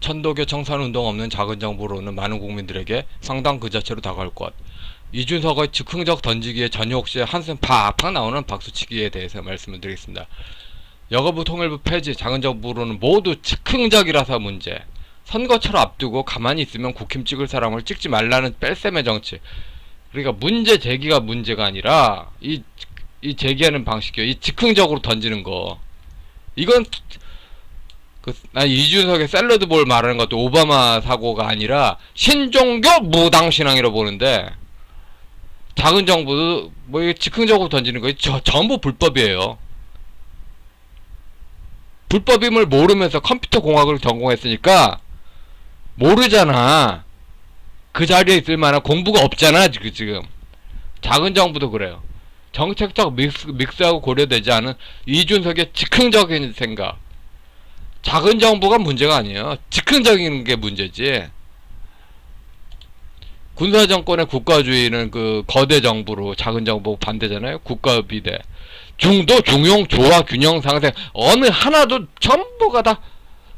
천도교 청산운동 없는 작은 정부로는 많은 국민들에게 상당 그 자체로 다가올 것. 이준석의 즉흥적 던지기에 전효옥 씨의 한숨 팍팍 나오는 박수치기에 대해서 말씀을 드리겠습니다. 여가부 통일부 폐지, 작은 정부로는 모두 즉흥적이라서 문제. 선거철 앞두고 가만히 있으면 국힘 찍을 사람을 찍지 말라는 뺄셈의 정치. 그러니까 문제 제기가 문제가 아니라 이 제기하는 방식이요. 이 즉흥적으로 던지는 거. 이건 난 이준석의 샐러드 볼 말하는 것도 오바마 사고가 아니라 신종교 무당신앙이라고 보는데, 작은 정부도 뭐 즉흥적으로 던지는 거 전부 불법이에요. 불법임을 모르면서 컴퓨터 공학을 전공했으니까 모르잖아. 그 자리에 있을 만한 공부가 없잖아 지금. 작은 정부도 그래요. 정책적 믹스하고 고려되지 않은 이준석의 즉흥적인 생각. 작은 정부가 문제가 아니에요. 즉흥적인 게 문제지. 군사정권의 국가주의는 그 거대 정부로, 작은 정부 반대잖아요. 국가 비대. 중도, 중용, 조화, 균형, 상생. 어느 하나도 전부가 다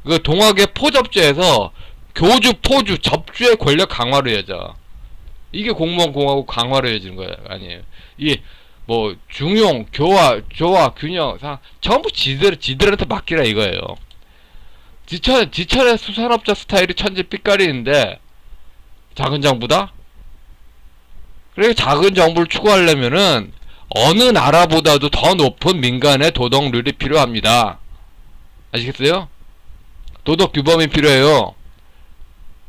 그 동학의 포접주에서 교주, 포주, 접주의 권력 강화로 이어져. 이게 공무원 공화국 강화로 이어지는 거예요. 아니에요. 이 뭐 중용, 조화, 균형, 상 전부 지들한테 맡기라 이거예요. 지철의 수산업자 스타일이 천지 삐까리인데 작은 정부다? 그래, 작은 정부를 추구하려면은 어느 나라보다도 더 높은 민간의 도덕률이 필요합니다. 아시겠어요? 도덕 규범이 필요해요.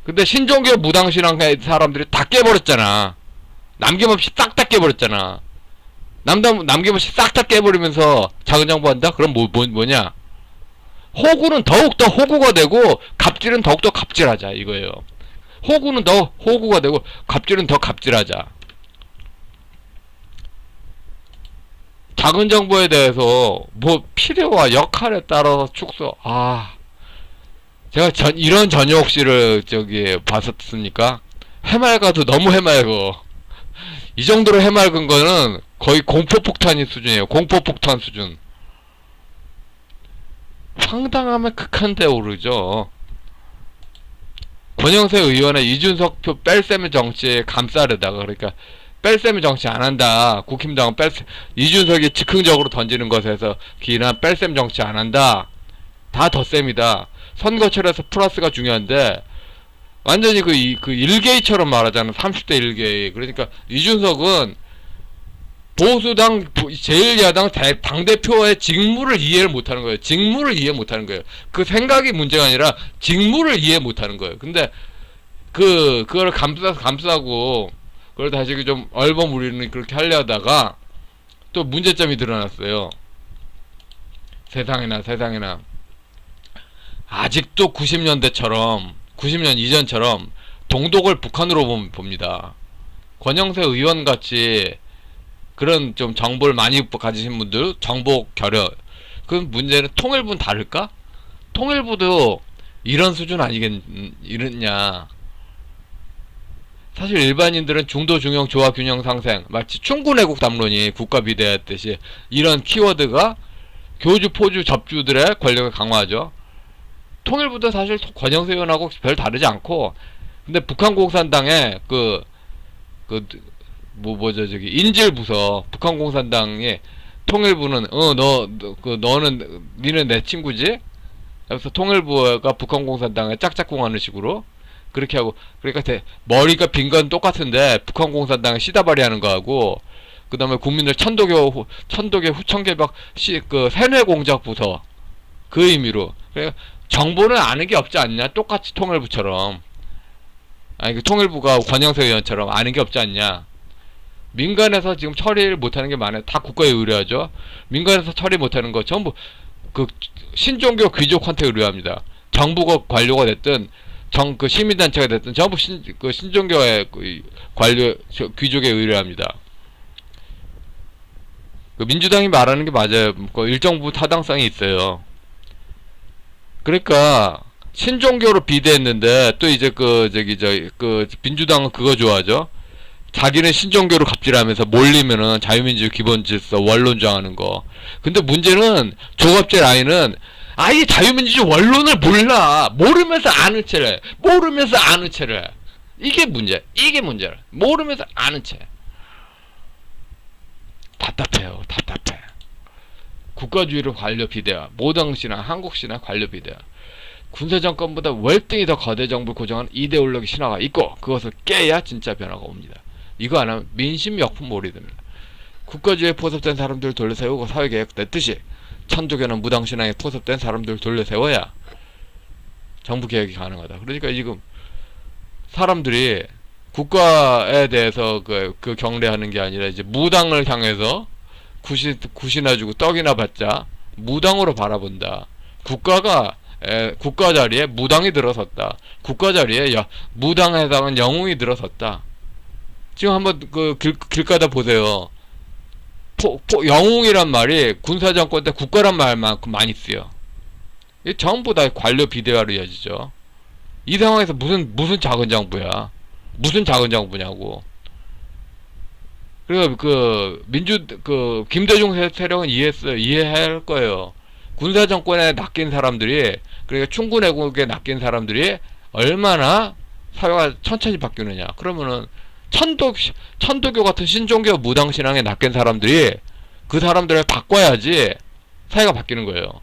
근데 신종교 무당신앙의 사람들이 다 깨버렸잖아. 남김없이 싹 다 깨버렸잖아. 남김없이 싹 다 깨버리면서 작은 정부 한다? 그럼 뭐냐? 호구는 더욱더 호구가 되고 갑질은 더욱더 갑질하자 이거예요. 호구는 더 호구가 되고 갑질은 더 갑질하자. 작은 정부에 대해서 뭐 필요와 역할에 따라서 축소. 제가 이런 전효옥 씨를 봤었으니까 해맑아도 너무 해맑어. 이 정도로 해맑은 거는 거의 공포폭탄이 수준이에요. 공포폭탄 수준. 황당하면 극한데 오르죠. 권영세 의원의 이준석 표 뺄셈의 정치에 감싸려다가, 그러니까 뺄셈의 정치 안 한다. 국힘당은 이준석이 즉흥적으로 던지는 것에서 기인한 뺄셈 정치 안 한다. 다 덧셈이다. 선거철에서 플러스가 중요한데 완전히 그 일개이처럼 말하자면 30대 일개이. 그러니까 이준석은 보수당 제1야당 당대표의 직무를 이해를 못하는 거예요. 직무를 이해 못하는 거예요. 그 생각이 문제가 아니라 직무를 이해 못하는 거예요. 근데 그거를 감싸고 그걸 다시 좀 얼버무리는 그렇게 하려다가 또 문제점이 드러났어요. 세상에나 아직도 90년 이전처럼 동독을 북한으로 봅니다. 권영세 의원 같이 그런 좀 정보를 많이 가지신 분들, 정보 결여. 그 문제는 통일부는 다를까? 통일부도 이런 수준 이랬냐. 사실 일반인들은 중도, 중용, 조화, 균형, 상생, 마치 충군애국 담론이 국가 비대했듯이 이런 키워드가 교주, 포주, 접주들의 권력을 강화하죠. 통일부도 사실 권영세 의원하고 별 다르지 않고, 근데 북한 공산당의 인질부서 북한 공산당의 통일부는 니는 내 친구지? 그래서 통일부가 북한 공산당에 짝짝꿍하는 식으로 그렇게 하고, 그러니까 머리가 빈 건 똑같은데 북한 공산당에 시다발이 하는 거하고, 그 다음에 국민들 천도교 후천개벽 세뇌공작 부서 그 의미로. 그러니까 정보는 아는 게 없지 않냐? 똑같이 통일부처럼. 그 통일부가 권영세 의원처럼 아는 게 없지 않냐? 민간에서 지금 처리를 못하는 게 많아요. 다 국가에 의뢰하죠. 민간에서 처리 못하는 거 전부 신종교 귀족한테 의뢰합니다. 정부가 관료가 됐든 시민단체가 됐든 전부 신종교의 관료 귀족에 의뢰합니다. 민주당이 말하는 게 맞아요. 일정 부분 타당성이 있어요. 그러니까 신종교로 비대했는데 또 이제 민주당은 그거 좋아하죠. 자기는 신종교로 갑질하면서 몰리면은 자유민주 기본질서 원론주장하는 거. 근데 문제는 조갑제 라인은 아예 자유민주주의 원론을 몰라. 모르면서 아는 체를 해. 모르면서 아는 체를 해. 이게 문제. 이게 문제라. 모르면서 아는 채. 답답해요. 답답해. 국가주의를 관료 비대화. 모당시나 한국시나 관료 비대화. 군사정권보다 월등히 더 거대 정부를 고정하는 이데올로기 신화가 있고 그것을 깨야 진짜 변화가 옵니다. 이거 안 하면 민심 역풍몰이 됩니다. 국가주의에 포섭된 사람들을 돌려세우고 사회개혁 냈듯이 천주교는 무당신앙에 포섭된 사람들을 돌려세워야 정부개혁이 가능하다. 그러니까 지금 사람들이 국가에 대해서 그 경례하는 게 아니라 이제 무당을 향해서 굿이나 주고 떡이나 받자 무당으로 바라본다. 국가 자리에 무당이 들어섰다. 국가 자리에 무당에 해당한 영웅이 들어섰다. 지금 한번 길가다 보세요. 영웅이란 말이 군사정권 때 국가란 말만큼 많이 쓰여. 이게 전부 다 관료 비대화로 이어지죠. 이 상황에서 무슨 작은 정부야? 무슨 작은 정부냐고. 그리고 김대중 세력은 이해할 거예요. 군사 정권에 낚인 사람들이, 그러니까 충군 애국에 낚인 사람들이 얼마나 사회가 천천히 바뀌느냐. 그러면은 천도교 같은 신종교 무당신앙에 낚인 사람들이 그 사람들을 바꿔야지 사회가 바뀌는 거예요.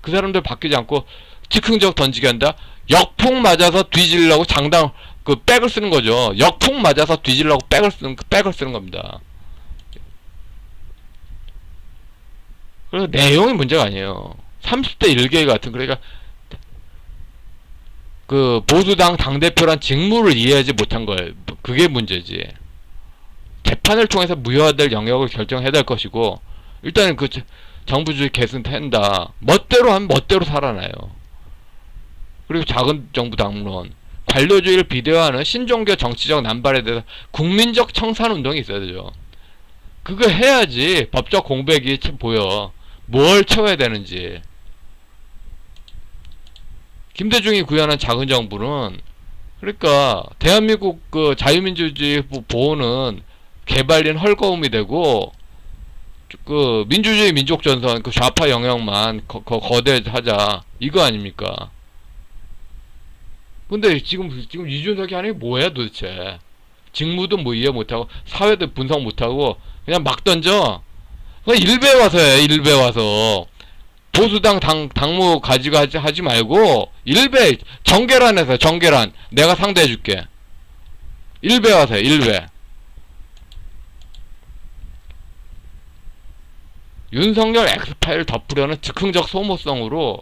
그 사람들 바뀌지 않고 즉흥적 던지게 한다. 역풍 맞아서 뒤지려고 백을 쓰는 거죠. 역풍 맞아서 뒤지려고 백을 쓰는 겁니다. 그래서 내용이 문제가 아니에요. 30대 일개 같은, 그러니까 보수당 당대표란 직무를 이해하지 못한 거예요. 그게 문제지. 재판을 통해서 무효화될 영역을 결정해야 될 것이고, 일단은 정부주의 개선된다. 멋대로 하면 멋대로 살아나요. 그리고 작은 정부 당론, 관료주의를 비대화하는 신종교 정치적 남발에 대해서 국민적 청산운동이 있어야 되죠. 그거 해야지 법적 공백이 보여. 뭘 채워야 되는지. 김대중이 구현한 작은 정부는, 그러니까 대한민국 자유민주주의 보호는 개발린 헐거움이 되고, 민주주의 민족전선 좌파 영역만 거대하자, 이거 아닙니까? 근데 지금 이준석이 하는 게 뭐야 도대체? 직무도 이해 못하고 사회도 분석 못하고 그냥 막 던져. 일베 와서 해. 일베 와서 보수당 당무 가지고 하지 말고 일베 정계란에서 정계란 내가 상대해줄게. 일베 와서 해. 일베. 윤석열 엑스파일 덮으려는 즉흥적 소모성으로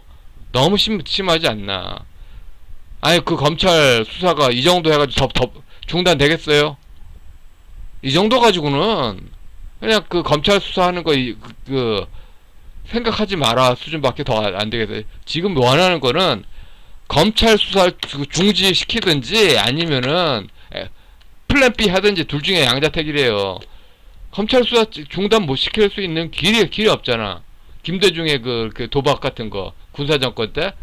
너무 심하지 않나. 아니 검찰 수사가 이 정도 해가지고 중단되겠어요? 이 정도 가지고는 그냥 검찰 수사하는 거 생각하지 마라 수준밖에 더 안 되겠어요. 지금 원하는 거는 검찰 수사를 중지시키든지 아니면은 플랜 B 하든지 둘 중에 양자택일이에요. 검찰 수사 중단 못 시킬 수 있는 길이 없잖아. 김대중의 도박 같은 거 군사정권 때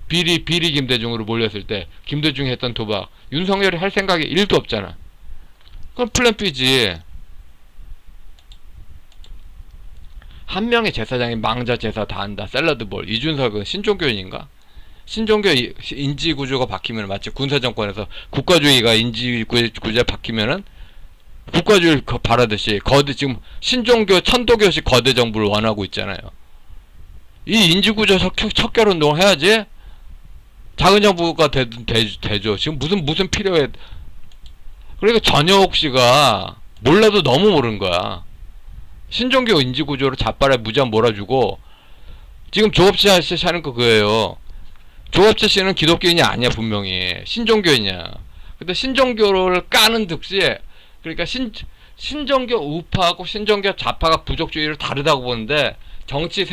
비리 김대중으로 몰렸을 때 김대중이 했던 도박 윤석열이 할 생각이 1도 없잖아. 그럼 플랜 B지. 한 명의 제사장이 망자 제사 다 한다. 샐러드볼. 이준석은 신종교인인가? 신종교 인지구조가 바뀌면 마치 군사정권에서 국가주의가 인지구조가 바뀌면은 국가주의를 바라듯이 지금 신종교 천도교식 거대 정부를 원하고 있잖아요. 이 인지구조 척결운동을 해야지 작은 정부가 되죠. 지금 무슨 필요해. 그러니까 전효옥 씨가 몰라도 너무 모르는 거야. 신종교 인지구조를 자빨에 무지한 몰아주고, 지금 조업체 아저씨 하는 거 그거예요. 조업체 씨는 기독교인이 아니야, 분명히. 신종교인이야. 근데 신종교를 까는 듯이, 그러니까 신종교 우파하고 신종교 좌파가 부족주의를 다르다고 보는데, 정치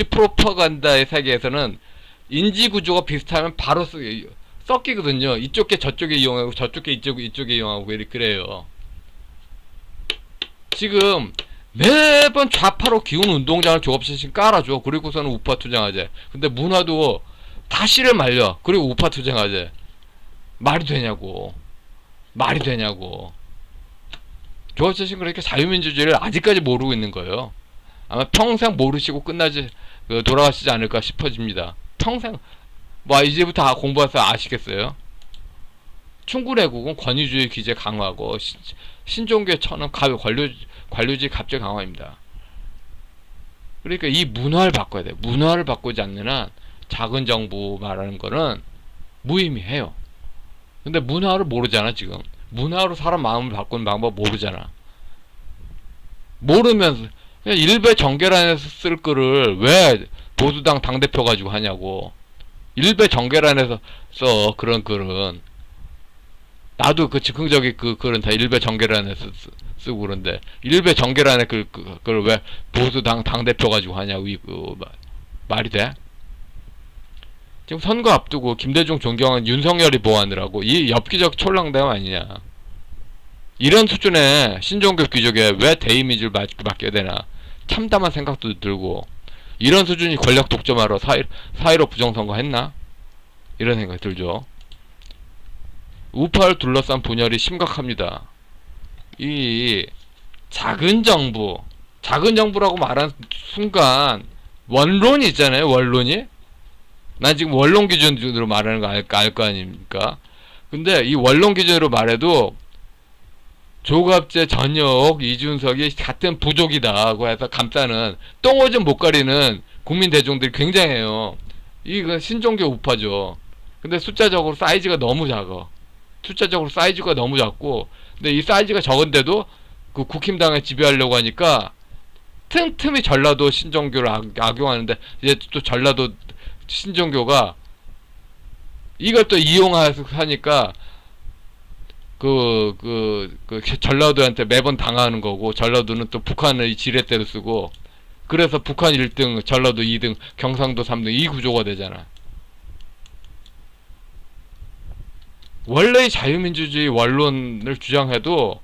프로파간다의 세계에서는 인지구조가 비슷하면 바로 섞이거든요. 이쪽 게 저쪽에 이용하고 저쪽 게 이쪽에 이용하고 그래요. 지금 매번 좌파로 기운 운동장을 조업시신 깔아줘. 그리고서는 우파 투쟁하재. 근데 문화도 다 씨를 말려. 그리고 우파 투쟁하재. 말이 되냐고. 조업시신 그렇게 자유민주주의를 아직까지 모르고 있는 거예요. 아마 평생 모르시고 끝나지 돌아가시지 않을까 싶어집니다. 평생 뭐 이제부터 공부해서 아시겠어요? 충군애국은 권위주의 기제 강화고 신종교의 천은 관료주의 갑질 강화입니다. 그러니까 이 문화를 바꿔야 돼. 문화를 바꾸지 않는 한 작은 정부 말하는 거는 무의미해요. 근데 문화를 모르잖아 지금. 문화로 사람 마음을 바꾸는 방법 모르잖아. 모르면서 그냥 일베 정계란에서 쓸 거를 왜 보수당 당대표 가지고 하냐고. 일베 정계란에서 써 그런 글은. 나도 그 즉흥적인 그 글은 다 일베 정계란에서 쓰고 그런데 일베 정계란에 그걸 왜 보수당 당대표 가지고 하냐고. 말이 돼? 지금 선거 앞두고 김대중 존경한 윤석열이 보호하느라고 이 엽기적 촐랑대감 아니냐. 이런 수준의 신종교 귀족에 왜 대이미지를 맡겨야 되나. 참담한 생각도 들고, 이런 수준이 권력 독점하러 4.15 부정선거 했나? 이런 생각이 들죠. 우파를 둘러싼 분열이 심각합니다. 이 작은 정부라고 말한 순간 원론이 있잖아요. 원론이. 난 지금 원론 기준으로 말하는 거 알 거 아닙니까? 근데 이 원론 기준으로 말해도 조갑재, 전역, 이준석이 같은 부족이다고 해서 감싸는 똥오줌 못 가리는 국민 대중들이 굉장해요. 이거 신종교 우파죠. 근데 숫자적으로 사이즈가 너무 작아. 숫자적으로 사이즈가 너무 작고, 근데 이 사이즈가 적은데도 그 국힘당에 지배하려고 하니까 틈틈이 전라도 신종교를 악용하는데, 이제 또 전라도 신종교가 이걸 또 이용하니까 전라도한테 매번 당하는 거고, 전라도는 또 북한의 지렛대로 쓰고, 그래서 북한 1등, 전라도 2등, 경상도 3등 이 구조가 되잖아. 원래의 자유민주주의 원론을 주장해도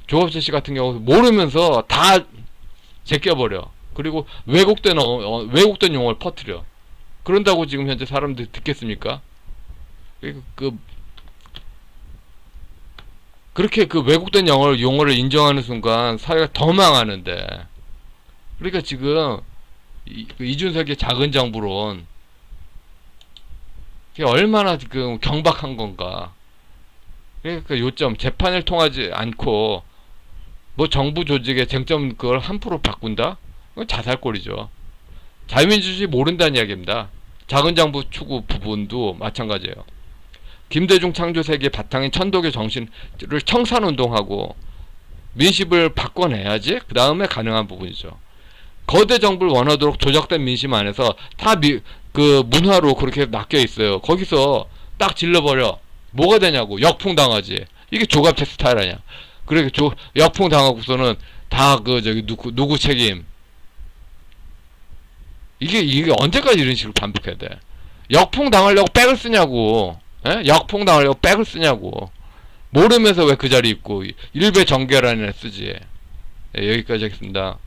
조갑재 씨 같은 경우 모르면서 다 제껴버려. 그리고 왜곡된 용어를 퍼뜨려. 그런다고 지금 현재 사람들이 듣겠습니까? 그렇게 그 왜곡된 용어를 인정하는 순간 사회가 더 망하는데. 그러니까 지금 이준석의 작은 정부론, 그게 얼마나 지금 경박한 건가. 그러니까 요점, 재판을 통하지 않고 뭐 정부 조직의 쟁점 그걸 함부로 바꾼다? 그건 자살골이죠. 자유민주주의 모른다는 이야기입니다. 작은 정부 추구 부분도 마찬가지예요. 김대중 창조 세계의 바탕인 천도교 정신을 청산운동하고 민심을 바꿔내야지 그 다음에 가능한 부분이죠. 거대 정부를 원하도록 조작된 민심 안에서 다 그 문화로 그렇게 낚여 있어요. 거기서 딱 질러버려. 뭐가 되냐고. 역풍당하지. 이게 조갑재 스타일 아니야. 그래, 역풍당하고서는 다 누구 책임. 이게 언제까지 이런 식으로 반복해야 돼? 역풍당하려고 백을 쓰냐고. 에? 역풍당하려고 백을 쓰냐고. 모르면서 왜 그 자리에 있고, 일베 정계란에 쓰지. 예, 여기까지 하겠습니다.